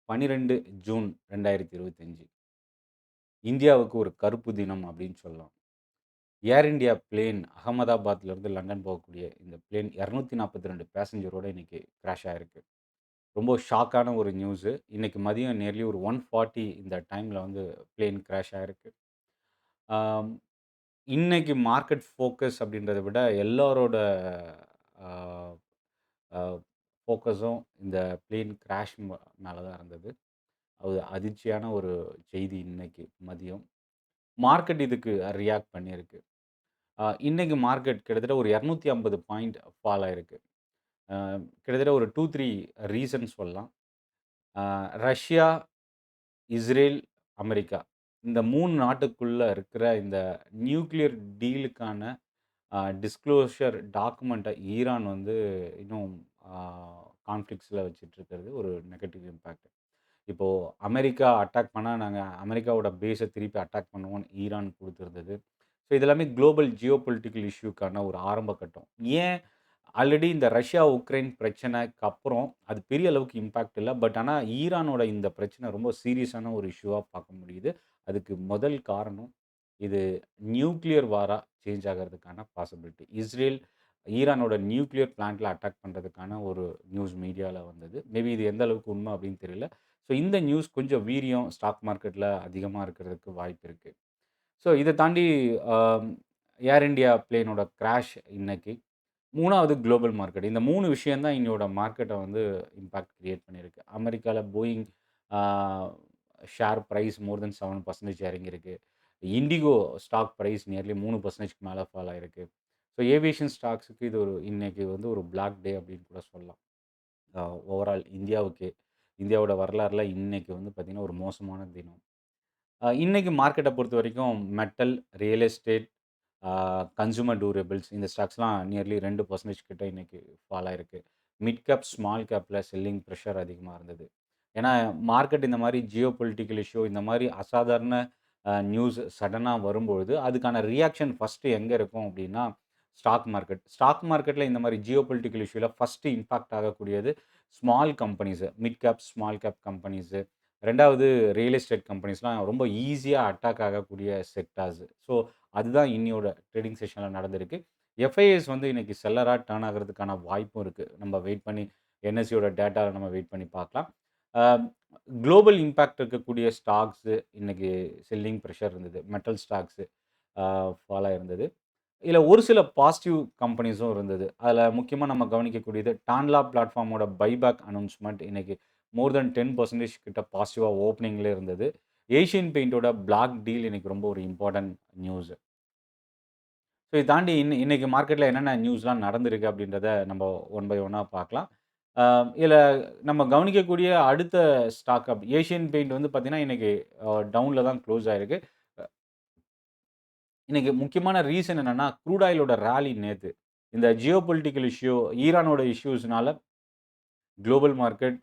12 June 2025 இந்தியாவுக்கு ஒரு கருப்பு தினம் அப்படின்னு சொல்லலாம். ஏர் இந்தியா பிளேன் அகமதாபாத்லேருந்து லண்டன் போகக்கூடிய இந்த பிளேன் 242 பேசஞ்சரோட இன்னைக்கு கிராஷ் ஆயிருக்கு. ரொம்ப ஷாக்கான ஒரு நியூஸு. இன்னைக்கு மதியம் நியர்லி ஒரு 1:40 இந்த டைம்ல வந்து பிளேன் கிராஷ் ஆயிருக்கு. ஆம், இன்னைக்கு மார்க்கெட் ஃபோக்கஸ் அப்படின்றத விட எல்லாரோட ஆ, ஆ, ஃபோக்கஸும் இந்த பிளேன் கிராஷ் மேல தான் இருந்தது. அது அதிர்ச்சியான ஒரு செய்தி இன்னைக்கு மதியம். மார்க்கெட் இதுக்கு ரியாக்ட் பண்ணியிருக்கு. இன்னைக்கு மார்க்கெட் கிட்டத்தட்ட ஒரு 250 பாயிண்ட் ஃபால் ஆயிருக்கு. அ கிட்டத்தட்ட ஒரு 2, 3 ரீசன் சொல்லலாம். அ ரஷ்யா, இஸ்ரேல், அமெரிக்கா இந்த 3 நாட்டுக்குள்ள இருக்கிற இந்த நியூக்ளியர் டீலுக்கான டிஸ்க்ளோஷர் டாக்குமெண்ட்ட ஈரான் வந்து இன்னும் அ கான்ஃப்ளிக்ஸ்ல வச்சுட்டு இருக்கிறது ஒரு நெகட்டிவ் இம்பேக்ட். இப்போ அமெரிக்கா அட்டாக் பண்ணா, நாங்க அமெரிக்காவோட பேஸ திருப்பி அட்டாக் பண்ணுவோம்னு ஈரான் குடுத்திருந்தது. ஸோ இது எல்லாமே குளோபல் ஜியோபொலிட்டிக்கல் இஷ்யூக்கான ஒரு ஆரம்ப கட்டம். ஏன் ஆல்ரெடி இந்த ரஷ்யா, உக்ரைன் பிரச்சனைக்கு அப்புறம் அது பெரிய அளவுக்கு இம்பாக்ட் இல்ல. பட் ஆனா ஈரானோட இந்த பிரச்சனை ரொம்ப சீரியஸான ஒரு இஷ்யூவா பார்க்க முடியுது. அதுக்கு முதல் காரணம் இது நியூக்ளியர் வாரா சேஞ்ச் ஆகறதுக்கான பாசிபிலிட்டி. இஸ்ரேல் ஈரானோட நியூக்ளியர் பிளான்ட்ல அட்டாக் பண்றதுக்கான ஒரு நியூஸ் மீடியால வந்தது. மேபி இது எந்த அளவுக்கு உண்மை அப்படின்னு தெரியல. ஸோ இந்த நியூஸ் கொஞ்சம் வீரியம் ஸ்டாக் மார்க்கெட்ல அதிகமா இருக்கிறதுக்கு வாய்ப்பு இருக்கு. ஸோ இத தாண்டி அம் ஏர் இந்தியா பிளேனோட கிராஷ் இன்னைக்கு. 3வது குளோபல் மார்க்கெட். இந்த 3 விஷயம் தான் இன்னையோட மார்க்கெட்ட வந்து இம்பாக்ட் கிரியேட் பண்ணியிருக்கு. அமெரிக்கால போயிங் ஆ ஷேர் பிரைஸ் மோர் தென் 7% இறங்கியிருக்கு. இண்டிகோ ஸ்டாக் பிரைஸ் நியர்லி 3%க்கு மேல ஃபால் ஆயிருக்கு. ஸோ ஏவியேஷன் ஸ்டாக்ஸ்க்கு இது ஒரு இன்னைக்கு வந்து ஒரு பிளாக் டே அப்படின்னு கூட சொல்லலாம். அ ஓவரால் இந்தியாவுக்கே. இந்தியாவோட வரலாறுல இன்னைக்கு வந்து பார்த்தீங்கன்னா, ஒரு மோசமான தினம். இன்னைக்கு மார்க்கெட்ட பொறுத்தவரைக்கும் மெட்டல், ரியல் எஸ்டேட், ஆ கன்சூமர் டூரபிள்ஸ் இந்த ஸ்டாக்ஸ்லாம் நியர்லி 2% கிட்ட இன்னைக்கு ஃபால் ஆயிருக்கு. மிட் கேப், ஸ்மால் கேப்ல செல்லிங் பிரஷர் அதிகமா இருந்தது. ஏன்னா, மார்க்கெட் இந்த மாரி ஜியோ பொலிட்டிக்கல் இஷ்யூ இந்த மாரி அசாதாரண நியூஸ் சடனா வரும்பொழுது, அதுக்கான ரியாக்ஷன் ஃபர்ஸ்ட்டு எங்க இருக்கும் அப்டின்னா, ஸ்டாக் மார்க்கெட். ஸ்டாக் மார்க்கெட்ல இந்த மாரி ஜியோ பொலிட்டிக்கல் இஷ்யூல ஃபர்ஸ்ட்டு இம்பாக்ட் ஆகக்கூடியது small companies, mid cap, small cap companies. 2வது ரியல் எஸ்டேட் கம்பெனிஸ்லாம் ரொம்ப ஈஸியா அட்டாக் ஆகக்கூடிய செக்டார்ஸ். ஸோ, அதுதான் இன்னியோட ட்ரேடிங் செஷன்ல நடந்திருக்கு. எஃப்ஐஎஸ் வந்து இன்னைக்கு செல்லரா டர்ன் ஆகுறதுக்கான வாய்ப்பும் இருக்கு. நம்ம வெயிட் பண்ணி என்எஸ்சியோட டேட்டால நம்ம வெயிட் பண்ணி பார்க்கலாம். அ குளோபல் இம்பாக்ட் இருக்கக்கூடிய ஸ்டாக்ஸ் இன்னைக்கு செல்லிங் பிரஷர் இருந்தது. மெட்டல் ஸ்டாக்ஸ் அ ஃபால் ஆயிருந்தது. இதுல ஒரு சில பாசிட்டிவ் கம்பெனிஸும் இருந்தது. அதுல முக்கியமா நம்ம கவனிக்கக்கூடியது டான்லா பிளாட்ஃபார்மோட பைபேக் அனவுன்ஸ்மென்ட் இன்னைக்கு மோர் தென் 10% கிட்ட பாசிட்டிவா ஓப்பனிங்லயே இருந்தது. ஏசியன் பெயிண்டோட பிளாக் டீல் இன்னைக்கு ரொம்ப ஒரு இம்பார்ட்டன்ட் நியூஸ். ஸோ இத தாண்டி இன்னைக்கு மார்க்கெட்ல என்னென்ன நியூஸ்லாம் நடந்திருக்கு அப்படின்றத நம்ம ஒன் பை ஒன்னா பார்க்கலாம். அ இதுல நம்ம கவனிக்கக்கூடிய அடுத்த ஸ்டாக் ஏசியன் பெயிண்ட் வந்து பார்த்தீங்கன்னா, இன்னைக்கு டவுன்ல தான் குளோஸ் ஆயிருக்கு. இன்னைக்கு முக்கியமான ரீசன் என்னன்னா, க்ரூட் ஆயிலோட ராலி நேத்து. இந்த ஜியோபொலிட்டிக்கல் இஷ்யூ, ஈரானோட இஷ்யூஸ்னால குளோபல் மார்க்கெட்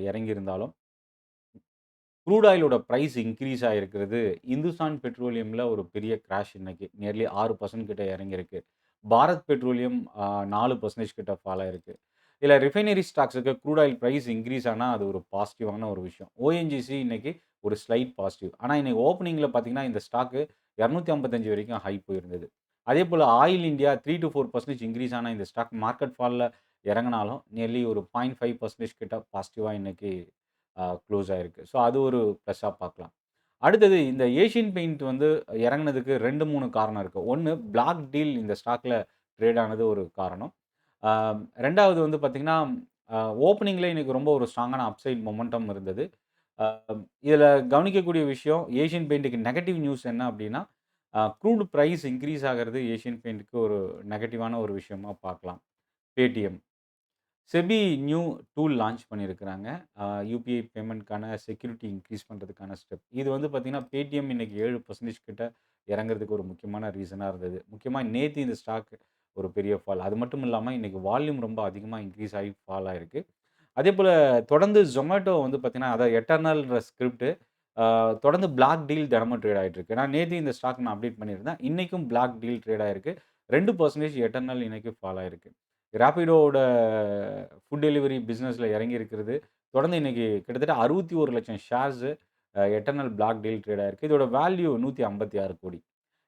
இறங்கியிருந்தாலும், க்ரூட் ஆயிலோட பிரைஸ் இன்கிரீஸ் ஆயிருக்கிறது, இந்துஸ்தான் பெட்ரோலியம்ல ஒரு பெரிய கிராஷ் இன்னைக்கு. நியர்லி 6% கிட்ட இறங்கியிருக்கு. பாரத் பெட்ரோலியம் 4% கிட்ட ஃபால் ஆயிருக்கு. இதுல ரிஃபைனரி ஸ்டாக்ஸுக்கு க்ரூட் ஆயில் பிரைஸ் இன்கிரீஸ் ஆனா, அது ஒரு பாசிட்டிவான ஒரு விஷயம். ஓஎன்ஜிசி இன்னைக்கு ஒரு ஸ்லைட் பாசிட்டிவ். ஆனா, இன்னைக்கு ஓப்பனிங்ல பார்த்தீங்கன்னா, இந்த ஸ்டாக்கு 255 வரைக்கும் ஹை போயிருந்தது. அதேபோல ஆயில் இந்தியா 3 டூ 4% இன்கிரீஸ் ஆன இந்த ஸ்டாக் மார்க்கெட் ஃபால்ல இறங்குனாலும், நியர்லி ஒரு 0.5% கிட்ட பாசிட்டிவா இன்னைக்கு க்ளோஸ் ஆயிருக்கு. ஸோ, அது ஒரு ப்ளஸ்ஸா பார்க்கலாம். அடுத்தது இந்த ஏசியன் பெயிண்ட் வந்து இறங்குனதுக்கு 2, 3 காரணம் இருக்கு. 1 பிளாக் டீல் இந்த ஸ்டாக்ல ட்ரேட் ஆனது ஒரு காரணம். ஆ 2வது வந்து பார்த்தீங்கன்னா, அ ஓப்பனிங்ல இன்னைக்கு ரொம்ப ஒரு ஸ்ட்ராங்கான அப்சைட் மொமெண்டம் இருந்தது. அ இதில கவனிக்கக்கூடிய விஷயம் ஏசியன் பெயிண்ட்க்கு நெகட்டிவ் நியூஸ் என்ன அப்டின்னா, க்ரூட் பிரைஸ் இன்கிரீஸ் ஆகுறது ஏசியன் பெயிண்ட்க்கு ஒரு நெகட்டிவான ஒரு விஷயமா பார்க்கலாம். Paytm. SEBI new tool launch பண்ணியிருக்கிறாங்க. யுபிஐ பேமெண்ட்க்கான செக்யூரிட்டி இன்கிரீஸ் பண்றதுக்கான ஸ்டெப். இது வந்து பார்த்தீங்கன்னா, Paytm இன்னைக்கு 7% கிட்ட இறங்குறதுக்கு ஒரு முக்கியமான ரீசனா இருந்தது. முக்கியமா நேத்து இந்த ஸ்டாக் ஒரு பெரிய ஃபால். அது மட்டும் இல்லாம இன்னைக்கு வால்யூம் ரொம்ப அதிகமா இன்கிரீஸ் ஆகி ஃபால் ஆயிருக்கு. அதேபோல தொடர்ந்து Zomato வந்து பார்த்தீங்கன்னா, அதான் எட்டர்னல்ன்ற ஸ்கிரிப்ட் தொடர்ந்து பிளாக் டீல் தினமும் ட்ரேட் ஆயிட்டு இருக்கு. நான் நேத்து இந்த ஸ்டாக் நான் அப்டேட் பண்ணியிருந்தேன். இன்னைக்கும் பிளாக் டீல் ட்ரேட் ஆயிருக்கு. 2% எட்டர்னல் இன்னைக்கு ஃபால் ஆயிருக்கு. ராபிடோவோட ஃபுட் டெலிவரி பிசினஸ்ல இறங்கி இருக்கிறது. தொடர்ந்து இன்னைக்கு கிட்டத்தட்ட 61,00,000 shares eternal black deal trade ஆயிருக்கு. இதோட வேல்யூ 156 கோடி.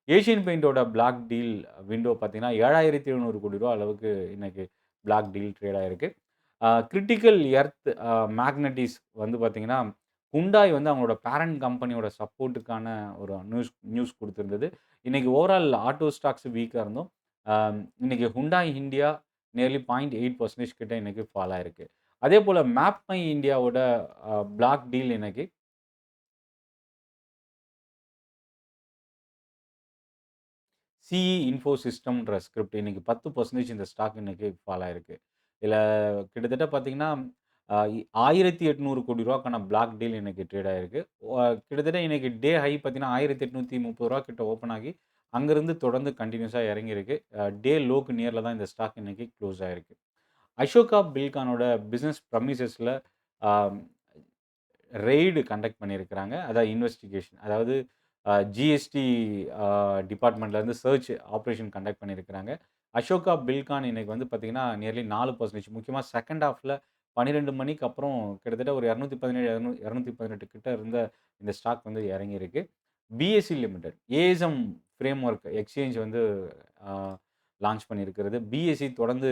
ஏசியன் பெயிண்டோட பிளாக் டீல் விண்டோ பார்த்தீங்கன்னா, ரூ. 7,700 கோடி அளவுக்கு இன்னைக்கு பிளாக் டீல் ட்ரேட் ஆயிருக்கு. கிரிட்டிக்கல் எர்த் மேக்னடிஸ் வந்து பார்த்தீங்கன்னா, ஹுண்டாய் வந்து அவங்களோட பேரண்ட் கம்பெனியோட சப்போர்ட்டுக்கான ஒரு நியூஸ் நியூஸ் குடுத்திருந்தது. இன்னைக்கு ஓவரால் ஆட்டோ ஸ்டாக்ஸ் வீக்கா இருந்தும், அ இன்னைக்கு ஹுண்டாய் இந்தியா நியர்லி 0.8% கிட்ட இன்னைக்கு ஃபால் ஆயிருக்கு. அதேபோல மேப் மை இந்தியாவோட பிளாக் டீல் இன்னைக்கு சிஇ இன்ஃபோ சிஸ்டம்ன்ற ஸ்கிரிப்ட் இன்னைக்கு 10% இந்த ஸ்டாக் இன்னைக்கு ஃபால் ஆயிருக்கு. இதுல கிட்டத்தட்ட பார்த்தீங்கன்னா, அ 1,800 கோடி ரூவாக்கான பிளாக் டீல் இன்னைக்கு ட்ரேட் ஆயிருக்கு. கிட்டத்தட்ட இன்னைக்கு டே ஹை பார்த்தீங்கன்னா, ரூ. 1,830 கிட்ட ஓப்பன் ஆகி, அங்கருந்து தொடர்ந்து கன்டினியூஸா இறங்கியிருக்கு. டே லோக்கு நியர்ல தான் இந்த ஸ்டாக் இன்னைக்கு குளோஸ் ஆயிருக்கு. அசோகா பில்கானோட பிசினஸ் ப்ரமிசஸ்ல அ ரெய்டு கண்டக்ட் பண்ணியிருக்கிறாங்க. அதான் இன்வெஸ்டிகேஷன். அதாவது ஜிஎஸ்டி டிபார்ட்மெண்ட்லேருந்து சர்ச் ஆப்பரேஷன் கண்டக்ட் பண்ணியிருக்கிறாங்க. அசோகா பில்கான் இன்னைக்கு வந்து பார்த்தீங்கன்னா, நியர்லி 4% முக்கியமா செகண்ட் ஹால்ஃப்ல 12 மணிக்கு அப்புறம் கிட்டத்தட்ட ஒரு 217, 218 கிட்ட இருந்த இந்த ஸ்டாக் வந்து இறங்கியிருக்கு. BSE limited, ASM framework exchange வந்து அ லான்ச் பண்ணியிருக்கிறது. பிஎஸ்இ தொடர்ந்து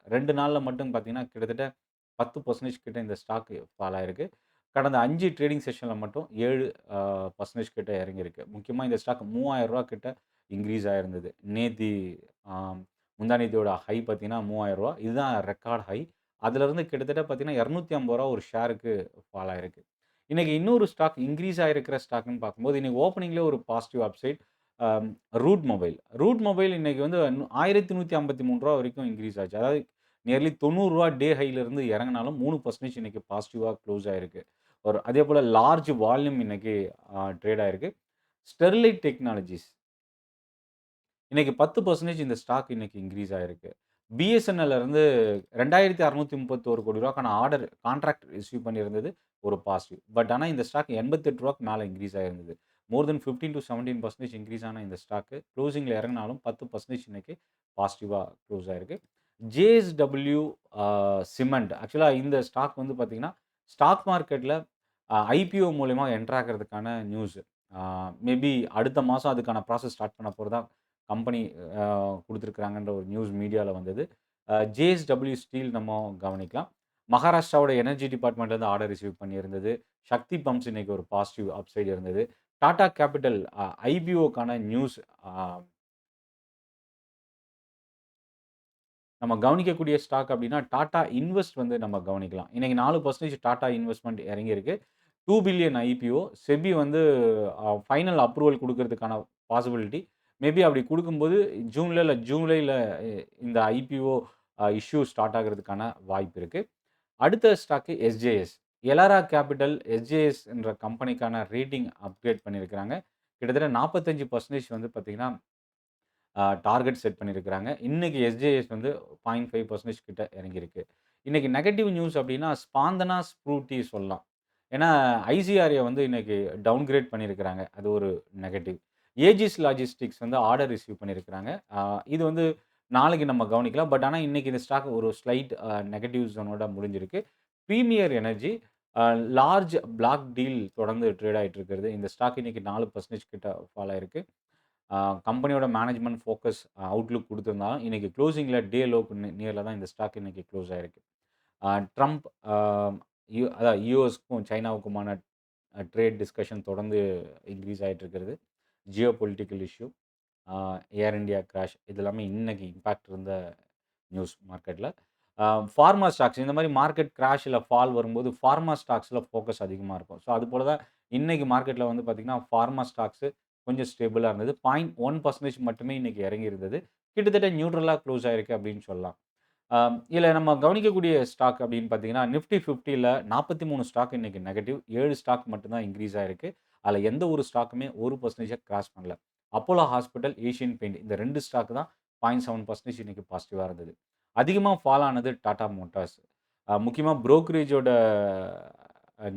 2 நாள்ல மட்டும் பார்த்தீங்கன்னா, கிட்டத்தட்ட 10% கிட்ட இந்த ஸ்டாக் ஃபால் ஆயிருக்கு. கடந்த 5 ட்ரேடிங் செஷன்ல மட்டும் 7 பர்சன்டேஜ் கிட்ட இறங்கியிருக்கு. முக்கியமா இந்த ஸ்டாக் ரூ. 3000 கிட்ட இன்கிரீஸ் ஆயிருந்தது. நேத்தி ஆ முந்தா நேத்தியோட ஹை பார்த்தீங்கன்னா ரூ. 3000. இதுதான் ரெக்கார்ட் ஹை. அதிலிருந்து கிட்டத்தட்ட பார்த்தீங்கன்னா, ரூ. 250 ஒரு ஷேருக்கு ஃபால் ஆயிருக்கு. இன்னைக்கு இன்னொரு ஸ்டாக் இன்கிரீஸ் ஆயிருக்கிற ஸ்டாக்ன்னு பார்க்கும்போது, இன்னைக்கு ஓப்பனிங்லயே ஒரு பாசிட்டிவ் அப்சைட். அ ரூட் மொபைல். ரூட் மொபைல் இன்னைக்கு வந்து ரூ. 1,153 வரைக்கும் இன்கிரீஸ் ஆச்சு. அதாவது நியர்லி ரூ. 90 டே ஹைல இருந்து இறங்குனாலும் 3% இன்னைக்கு பாசிட்டிவா குளோஸ் ஆயிருக்கு. ஒரு அதேபோல லார்ஜ் வால்யூம் இன்னைக்கு ட்ரேட் ஆயிருக்கு. ஸ்டெர்லைட் டெக்னாலஜிஸ் இன்னைக்கு 10% இந்த ஸ்டாக் இன்னைக்கு இன்கிரீஸ் ஆயிருக்கு. பிஎஸ்என்எல்ல இருந்து ரூ. 2,631 கோடி ரூபாய்க்கான ஆர்டர் கான்ட்ராக்ட் ரிசீவ் பண்ணியிருந்தது ஒரு பாசிட்டிவ். பட் ஆனா இந்த ஸ்டாக் ரூ. 88க்கு மேல இன்கிரீஸ் ஆயிருந்தது. மோர் தென் 15-17% இன்கிரீஸ் ஆன இந்த ஸ்டாக் குளோசிங்ல இறங்குனாலும் 10% இன்னைக்கு பாசிட்டிவா குளோஸ் ஆயிருக்கு. ஜேஎஸ்டபிள்யூ சிமெண்ட் ஆக்சுவலா இந்த ஸ்டாக் வந்து பார்த்தீங்கன்னா, ஸ்டாக் மார்க்கெட்ல ஐபிஓ மூலியமா என்டர் ஆகுறதுக்கான நியூஸ். மேபி அடுத்த மாசம் அதுக்கான ப்ராசஸ் ஸ்டார்ட் பண்ண போறதா கம்பெனி அ குடுத்துருக்காங்கன்ற ஒரு நியூஸ் மீடியால வந்தது. ஜேஎஸ்டபிள்யூ ஸ்டீல் நம்ம கவனிக்கலாம். மகாராஷ்டிராவோட எனர்ஜி டிபார்ட்மெண்ட்லேருந்து ஆர்டர் ரிசீவ் பண்ணியிருந்தது. சக்தி பம்ப்ஸ் இன்னைக்கு ஒரு பாசிட்டிவ் அப்சைட் இருந்தது. டாடா கேபிட்டல் ஐபிஓக்கான நியூஸ் அ நம்ம கவனிக்கக்கூடிய ஸ்டாக் அப்டின்னா, டாடா இன்வெஸ்ட் வந்து நம்ம கவனிக்கலாம். இன்னைக்கு 4% டாடா இன்வெஸ்ட்மென்ட் இறங்கியிருக்கு. 2 பில்லியன் ஐபிஓ. செபி வந்து ஃபைனல் அப்ரூவல் குடுக்கறதுக்கான பாசிபிலிட்டி. மேபி அப்படி குடுக்கும்போது ஜூன்ல இல்ல ஜூலைல இ இந்த ஐபிஓ இஷ்யூ ஸ்டார்ட் ஆகுறதுக்கான வாய்ப்பு இருக்கு. அடுத்த stock SJS. Elara capital SJS என்ற கம்பெனிக்கான ரேட்டிங் அப்கிரேட் பண்ணியிருக்கிறாங்க. கிட்டத்தட்ட 45% வந்து பார்த்தீங்கன்னா டார்கெட் செட் பண்ணியிருக்கிறாங்க. இன்னைக்கு எஸ்ஜேஎஸ் வந்து 0.5% கிட்ட இறங்கியிருக்கு. இன்னைக்கு நெகட்டிவ் நியூஸ் அப்டின்னா, ஸ்பாந்தனா ஸ்ப்ரூட்டி சொல்லலாம். ஏன்னா, ஐசிஆர்ஏ வந்து இன்னைக்கு டவுன்கிரேட் பண்ணியிருக்கிறாங்க. அது ஒரு நெகட்டிவ். ஏஜிஸ் லாஜிஸ்டிக்ஸ் வந்து ஆர்டர் ரிசீவ் பண்ணியிருக்கிறாங்க. இது வந்து நாளைக்கு நம்ம கவனிக்கலாம். பட் ஆனா, இன்னைக்கு இந்த ஸ்டாக் ஒரு ஸ்லைட் நெகட்டிவ் ஜோனோட முடிஞ்சிருக்கு. Premier energy a large black deal தொடர்ந்து ட்ரேட் ஆயிட்டு இருக்கிறது. இந்த ஸ்டாக் இன்னைக்கு 4% கிட்ட ஃபால் ஆயிருக்கு. அ கம்பெனியோட மேனேஜ்மென்ட் ஃபோக்கஸ் அவுட்லுக் குடுத்திருந்தாலும், இன்னைக்கு குளோசிங்ல டே லோக்கு நியர்ல தான் இந்த ஸ்டாக் இன்னைக்கு குளோஸ் ஆயிருக்கு. ட்ரம்ப் அ அதான் யுஎஸ்க்கும் சைனாவுக்குமான ட்ரேட் டிஸ்கஷன் தொடர்ந்து இன்கிரீஸ் ஆயிட்டு இருக்கிறது. ஜியோ பொலிட்டிக்கல் இஷ்யூ, அ ஏர் இந்தியா கிராஷ் இது எல்லாமே இன்னைக்கு இம்பாக்ட் இருந்த நியூஸ் மார்க்கெட்ல. ஃபார்மா ஸ்டாக்ஸ் இந்த மாரி மார்க்கெட் கிராஷ் இல்ல ஃபால் வரும்போது, ஃபார்மா ஸ்டாக்ஸ்ல ஃபோக்கஸ் அதிகமா இருக்கும். ஸோ அதுபோல தான் இன்னைக்கு மார்க்கெட்ல வந்து பார்த்தீங்கன்னா, ஃபார்மா ஸ்டாக்ஸ் கொஞ்சம் ஸ்டேபிளா இருந்தது. 0.1% மட்டுமே இன்னைக்கு இறங்கி இருந்தது. கிட்டத்தட்ட நியூட்ரலா குளோஸ் ஆயிருக்கு அப்படின்னு சொல்லலாம். இதுல நம்ம கவனிக்கக்கூடிய ஸ்டாக் அப்படின்னு பார்த்தீங்கன்னா, நிஃப்டி 50ல 43 ஸ்டாக் இன்னைக்கு நெகட்டிவ். 7 ஸ்டாக் மட்டும் தான் இன்கிரீஸ் ஆயிருக்கு. அதுல எந்த ஒரு ஸ்டாக்குமே 1% கிராஸ் பண்ணல. அப்போலோ ஹாஸ்பிட்டல், ஏசியன் பெயிண்ட் இந்த 2 ஸ்டாக் தான் 0.7% இன்னைக்கு பாசிட்டிவா இருந்தது. அதிகமா ஃபால் ஆனது டாடா மோட்டார்ஸ். முக்கியமா புரோக்கரேஜோட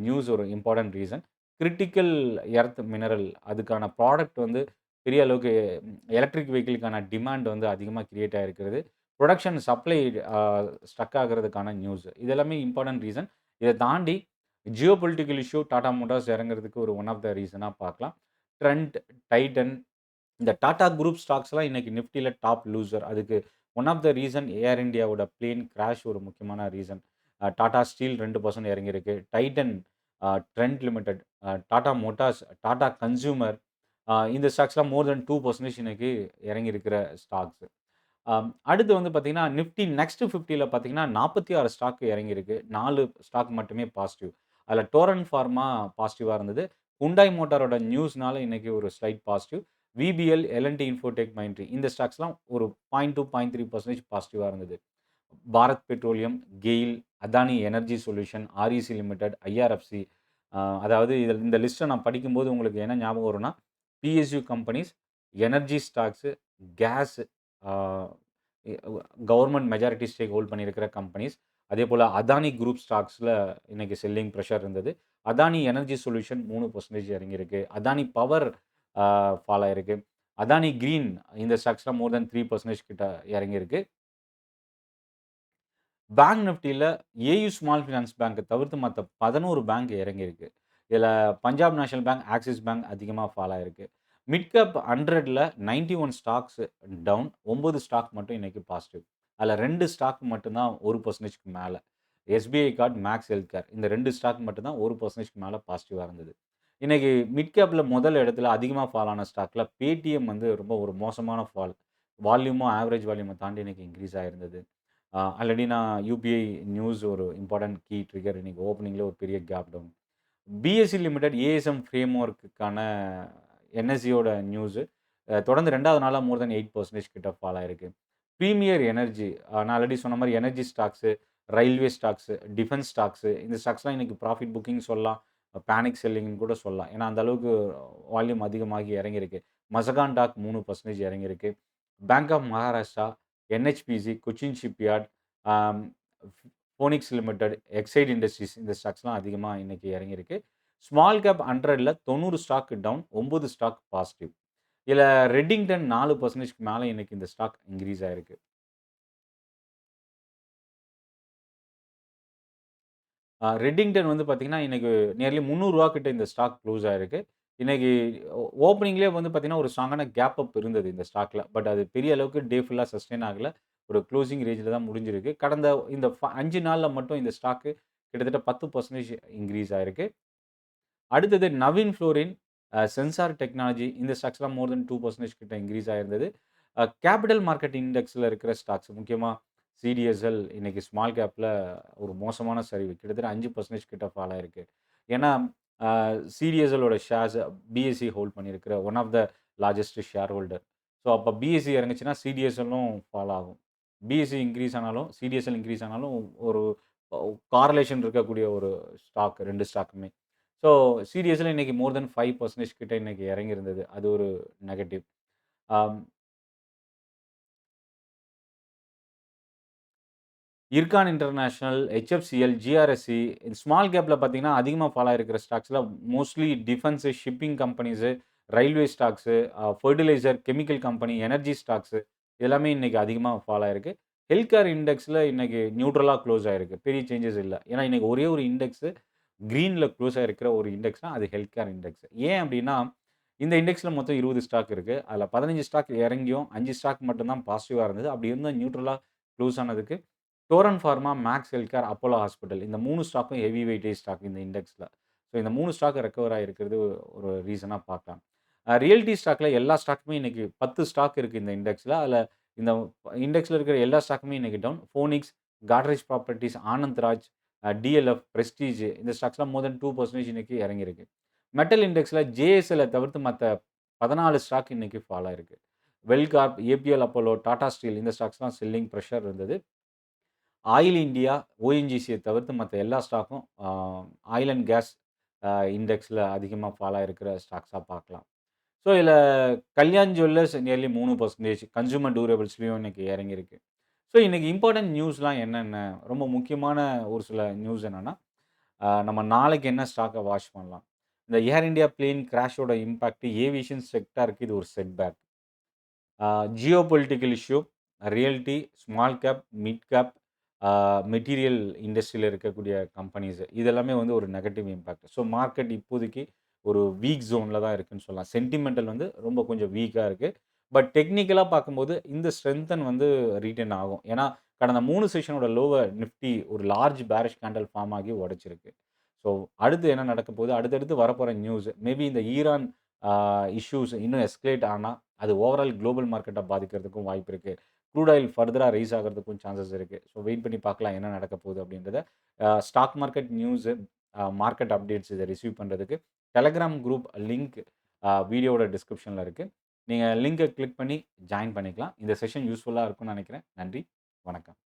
நியூஸ் ஒரு important reason. Critical earth mineral அதுக்கான ப்ராடக்ட் வந்து பெரிய அளவுக்கு எலக்ட்ரிக் வெஹிக்கிளுக்கான டிமாண்ட் வந்து அதிகமா கிரியேட் ஆயிருக்கிறது. புரொடக்ஷன் சப்ளை அ ஸ்ட்ரக் ஆகுறதுக்கான நியூஸ். இது எல்லாமே இம்பார்ட்டன்ட் ரீசன். இத தாண்டி Jio political issue Tata Motors இறங்குறதுக்கு ஒரு ஒன் ஆஃப் த ரீசனா பார்க்கலாம். ட்ரெண்ட், டைட்டன் இந்த டாடா குரூப் ஸ்டாக்ஸ்லாம் இன்னைக்கு நிஃப்டில டாப் லூசர். அதுக்கு ஒன் ஆஃப் த ரீசன் ஏர் இந்தியாவோட பிளேன் கிராஷ் ஒரு முக்கியமான ரீசன். டாடா ஸ்டீல் 2% இறங்கியிருக்கு. Titan, Trent limited, Tata Motors, Tata consumer இந்த ஸ்டாக்ஸ்லாம் மோர் தென் 2% இன்னைக்கு இறங்கியிருக்கிற ஸ்டாக்ஸ். அடுத்து வந்து பார்த்தீங்கன்னா, நிஃப்டி நெக்ஸ்ட் 50ல பார்த்தீங்கன்னா, 46 ஸ்டாக் இறங்கியிருக்கு. 4 ஸ்டாக் மட்டுமே பாசிட்டிவ். அதில டோரன்ட் ஃபார்மா பாசிட்டிவா இருந்தது. ஹுண்டாய் மோட்டாரோட நியூஸ்னால இன்னைக்கு ஒரு slight positive. VBL, L and T Infotech, Mindtree இந்த ஸ்டாக்ஸ்லாம் ஒரு 0.2, 0.3% பாசிட்டிவா இருந்தது. Bharat petroleum, GAIL, Adani energy solution, REC limited, IRFC அதாவது இதில இந்த லிஸ்ட்ட நான் படிக்கும்போது உங்களுக்கு என்ன ஞாபகம் வரும்னா, PSU companies, energy stocks, gas uh a government majority stake hold பண்ணியிருக்கிற கம்பெனிஸ். அதேபோல அதானி குரூப் ஸ்டாக்ஸ்ல இன்னைக்கு செல்லிங் பிரஷர் இருந்தது. அதானி எனர்ஜி சொல்யூஷன் 3% இறங்கியிருக்கு. அதானி பவர் ஃபால் ஆயிருக்கு. அதானி கிரீன் இந்த ஸ்டாக்ஸ்லாம் மோர் தென் 3% கிட்ட இறங்கியிருக்கு. பேங்க் நிஃப்டில ஏயு ஸ்மால் ஃபினான்ஸ் பேங்க்க தவிர்த்து மத்த 11 பேங்க் இறங்கியிருக்கு. இதில Punjab national bank, Axis bank அதிகமா ஃபால் ஆயிருக்கு. மிட் கேப் 100ல 91 ஸ்டாக்ஸ் டவுன். 9 ஸ்டாக் மட்டும் இன்னைக்கு பாசிட்டிவ். அதில 2 ஸ்டாக் மட்டும் தான் 1%க்கு மேல. SBI card, Max health care இந்த 2 ஸ்டாக் மட்டும் தான் 1%க்கு மேல பாசிட்டிவா இருந்தது. இன்னைக்கு மிட் கேப்ல முதல் இடத்துல அதிகமா ஃபால் ஆன ஸ்டாக்ல பேடிஎம் வந்து ரொம்ப ஒரு மோசமான ஃபால். வால்யூமும் ஆவரேஜ் வால்யூம தாண்டி இன்னைக்கு இன்கிரீஸ் ஆயிருந்தது. ஆல்ரெடி நான் யுபிஐ நியூஸ் ஒரு இம்பார்ட்டன்ட் கீ ட்ரிகர் இன்னைக்கு ஓப்பனிங்ல ஒரு பெரிய gap down. BSC limited ASM frame ஒர்க்குக்கான என்எஸ்சியோட நியூஸு தொடர்ந்து 2வது நாளா மோர் தென் 8% கிட்ட ஃபால் ஆயிருக்கு. பிரீமியர் எனர்ஜி நான் ஆல்ரெடி சொன்ன மாரி energy stocks, railway stocks, defence stocks இந்த ஸ்டாக்ஸ்லாம் இன்னைக்கு ப்ராஃபிட் புக்கிங் சொல்லலாம். பேனிக் செல்லிங்ன்னு கூட சொல்லலாம். ஏன்னா, அந்த அளவுக்கு வால்யூம் அதிகமாகி இறங்கியிருக்கு. மசகான் டாக் 3% இறங்கியிருக்கு. Bank of Maharashtra, NHPC, Cochin shipyard, um Phoenix limited, Exide industries இந்த ஸ்டாக்ஸ்லாம் அதிகமா இன்னைக்கு இறங்கியிருக்கு. ஸ்மால் கேப் 100ல 90 ஸ்டாக் டவுன், 9 ஸ்டாக் பாசிட்டிவ். இதுல ரெட்டிங்டன் 4%க்கு மேல இன்னைக்கு இந்த ஸ்டாக் இன்கிரீஸ் ஆயிருக்கு. ரெட்டிங்டன் வந்து பார்த்தீங்கன்னா, இன்னைக்கு நியர்லி ரூ. 300 கிட்ட இந்த ஸ்டாக் க்ளோஸ் ஆயிருக்கு. இன்னைக்கு ஓப்பனிங்லேயே வந்து பார்த்தீங்கன்னா, ஒரு ஸ்ட்ராங்கான கேப் அப் இருந்தது இந்த ஸ்டாக்ல. பட் அது பெரிய அளவுக்கு டே ஃபுல்லா சஸ்டெயின் ஆகல. ஒரு க்ளோசிங் ரேஞ்சில தான் முடிஞ்சிருக்கு. கடந்த இந்த 5 நாள்ல மட்டும் இந்த ஸ்டாக்கு கிட்டத்தட்ட 10% இன்கிரீஸ் ஆயிருக்கு. அடுத்தது நவீன் ஃப்ளோரின், சென்சார் டெக்னாலஜி இந்த ஸ்டாக்ஸ்லாம் மோர் தென் 2% கிட்ட இன்கிரீஸ் ஆயிருந்தது. கேப்பிட்டல் மார்க்கெட் இண்டெக்ஸ்ல இருக்கிற ஸ்டாக்ஸ் முக்கியமா சிடிஎஸ்எல் இன்னைக்கு ஸ்மால் கேப்ல ஒரு மோசமான சரிவு. கிட்டத்தட்ட 5% கிட்ட ஃபால் ஆயிருக்கு. ஏன்னா, அ சிடிஎஸ்எல்லோட ஷேர்ஸ் பிஎஸ்இ ஹோல்ட் பண்ணியிருக்கிற one of the largest share holder. So, அப்ப பிஎஸ்இ இறங்குச்சுன்னா சிடிஎஸ்எல்லும் ஃபால் ஆகும். பிஎஸ்இ இன்கிரீஸ் ஆனாலும், சிடிஎஸ்எல் இன்கிரீஸ் ஆனாலும் ஒரு காரலேஷன் இருக்கக்கூடிய ஒரு ஸ்டாக் 2 ஸ்டாக்குமே. ஸோ, சிடிஎஸ்ல இன்னைக்கு மோர் தென் 5% கிட்ட இன்னைக்கு இறங்கியிருந்தது. அது ஒரு negative. Um Ircon international, HFCL, GRSC small கேப்ல பார்த்தீங்கன்னா, அதிகமா ஃபாலோ ஆயிருக்கிற ஸ்டாக்ஸ்ல mostly defence, shipping companies, railway stocks, fertiliser, chemical company, energy stocks எல்லாமே இன்னைக்கு அதிகமா ஃபாலோ ஆயிருக்கு. ஹெல்த் கேர் இண்டெக்ஸ்ல இன்னைக்கு நியூட்ரலா குளோஸ் ஆயிருக்கு. பெரிய சேஞ்சஸ் இல்ல. ஏன்னா, இன்னைக்கு ஒரே ஒரு இண்டெக்ஸ் கிரீன்ல குளோஸ் ஆயிருக்கிற ஒரு இண்டெக்ஸ்னா, அது ஹெல்த் கேர் இண்டெக்ஸ். ஏன் அப்டின்னா, இந்த இண்டெக்ஸ்ல மொத்தம் 20 ஸ்டாக் இருக்கு. அதுல 15 ஸ்டாக் இறங்கியும் 5 ஸ்டாக் மட்டும் தான் பாசிட்டிவா இருந்தது. அப்படி இருந்தும் நியூட்ரலா குளோஸ் ஆனதுக்கு Torrent Pharma, Max healthcare, Apollo hospital இந்த 3 ஸ்டாக்கும் ஹெவி வெயிட்டேஜ் ஸ்டாக் இந்த இண்டெக்ஸ்ல. ஸோ இந்த 3 ஸ்டாக் ரெக்கவர் ஆகியிருக்கிறது ஒரு ரீசனா பார்க்கலாம். ரியல்டி ஸ்டாக்ல எல்லா ஸ்டாக்குமே இன்னைக்கு 10 ஸ்டாக் இருக்கு இந்த இண்டெக்ஸ்ல. அதுல இந்த இண்டெக்ஸ்ல இருக்கிற எல்லா ஸ்டாக்குமே இன்னைக்கு down. Phoenix, Godrej properties, Anand Raj, DLF, Prestige இந்த ஸ்டாக்ஸ்லாம் மோர் தென் 2% இன்னைக்கு இறங்கியிருக்கு. மெட்டல் இண்டெக்ஸ்ல ஜேஎஸ்எல்ல தவிர்த்து மத்த 14 ஸ்டாக் இன்னைக்கு ஃபால் ஆயிருக்கு. வெல்கார்ப், ஏபிஎல் அப்போலோ, டாடா ஸ்டீல் இந்த ஸ்டாக்ஸ்லாம் செல்லிங் பிரஷர் இருந்தது. ஆயில் இண்டியா, ஓஎன்ஜிசிய தவிர்த்து மத்த எல்லா ஸ்டாக்கும் ஆயில் அண்ட் கேஸ் இண்டெக்ஸ்ல அதிகமா ஃபால் ஆயிருக்கிற ஸ்டாக்ஸா பார்க்கலாம். ஸோ, இதுல கல்யாண் ஜுவல்லர்ஸ் நியர்லி 3% கன்சூமர் டியூரபிள்ஸ்லயும் இன்னைக்கு இறங்கியிருக்கு. ஸோ, இன்னைக்கு இம்பார்ட்டன்ட் நியூஸ்லாம் என்னென்ன? ரொம்ப முக்கியமான ஒரு சில நியூஸ் என்னன்னா, நம்ம நாளைக்கு என்ன ஸ்டாக்க வாட்ச் பண்ணலாம்? இந்த ஏர் இந்தியா பிளேன் கிராஷோட இம்பாக்ட் ஏவியேஷன் செக்டாருக்கு இது ஒரு set back. Geo political issue, realty, small cap, mid cap material இண்டஸ்ட்ரியில இருக்கக்கூடிய கம்பெனிஸ் இது எல்லாமே வந்து ஒரு நெகட்டிவ் இம்பாக்ட். ஸோ மார்க்கெட் இப்போதைக்கு ஒரு வீக் ஜோன்ல தான் இருக்குன்னு சொல்லலாம். சென்டிமெண்டல் வந்து ரொம்ப கொஞ்சம் வீக்கா இருக்கு. பட் டெக்னிக்கலா பார்க்கும்போது இந்த ஸ்ட்ரெங்தன் வந்து ரீட்டெயின் ஆகும். ஏன்னா, கடந்த 3 செஷனோட லோவ நிஃப்டி ஒரு லார்ஜ் பேரிஷ் கேண்டில் ஃபார்ம் ஆகி உடைச்சிருக்கு. ஸோ அடுத்து என்ன நடக்க போகுது? அடுத்தடுத்து வரப்போற நியூஸ் மேபி இந்த ஈரான் ஆ இஷ்யூஸ் இன்னும் எஸ்கலேட் ஆனா, அது ஓவரால் குளோபல் மார்க்கெட்ட பாதிக்கிறதுக்கும் வாய்ப்பு இருக்கு. க்ரூட் ஆயில் ஃபர்தரா ரைஸ் ஆகுறதுக்கும் சான்சஸ் இருக்கு. ஸோ வெயிட் பண்ணி பார்க்கலாம் என்ன நடக்க போகுது அப்படின்றத. ஸ்டாக் மார்க்கெட் நியூஸு, மார்க்கெட் அப்டேட்ஸ் இத ரிசீவ் பண்றதுக்கு டெலகிராம் குரூப் லிங்க் வீடியோவோட டிஸ்கிரிப்ஷன்ல இருக்கு. நீங்க லிங்க கிளிக் பண்ணி ஜாயின் பண்ணிக்கலாம். இந்த செஷன் யூஸ்ஃபுல்லா இருக்கும்னு நெனைக்கிறேன். நன்றி. வணக்கம்.